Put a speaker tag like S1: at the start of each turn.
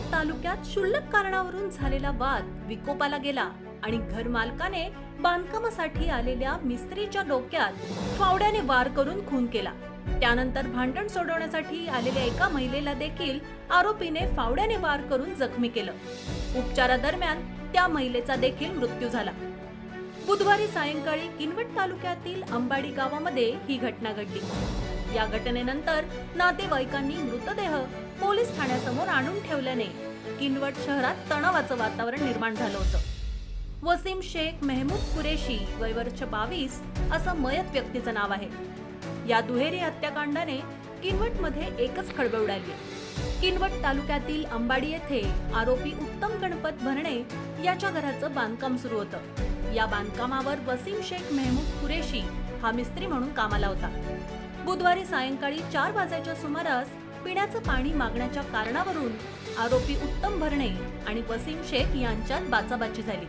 S1: किनवट तालुक्यात क्षुल्लक कारणावरून झालेला वाद विकोपाला गेला आणि घरमालकाने बांधकामासाठी आलेल्या मिस्त्रीच्या डोक्यात फावड्याने वार करून खून केला। त्यानंतर भांडण सोडवण्यासाठी आलेल्या एका महिलेला देखील आरोपीने फावड्याने वार करून जखमी केलं। उपचारादरम्यान त्या महिलेचा देखील मृत्यू झाला। बुधवारी सायंकाळी किनवट तालुक्यातील अंबाडी गावामध्ये ही घटना घडली। या घटनेनंतर नातेवाईकांनी मृतदेह पोलीस ठाण्यासमोर आणून ठेवल्याने किनवट शहरात तणावाचं वातावरण निर्माण झालं होतं। वसीम शेख मेहमूद कुरेशी वय वर्ष 22 असं मयत व्यक्तीचं नाव आहे। या दुहेरी हत्याकांडाने किनवटमध्ये एकच खळबळ उडाली। किनवट तालुक्यातील अंबाडी येथे आरोपी उत्तम गणपत भरणे याच्या घराचं बांधकाम सुरू होतं। या बांधकामावर वसीम शेख मेहमूद कुरेशी हा मिस्त्री म्हणून कामाला होता। बुधवारी सायंकाळी 4 वाजण्याच्या सुमारास पिण्याचं पाणी मागण्याच्या कारणावरून आरोपी उत्तम भरणे आणि वसीम शेख यांच्यात बाचाबाची झाली।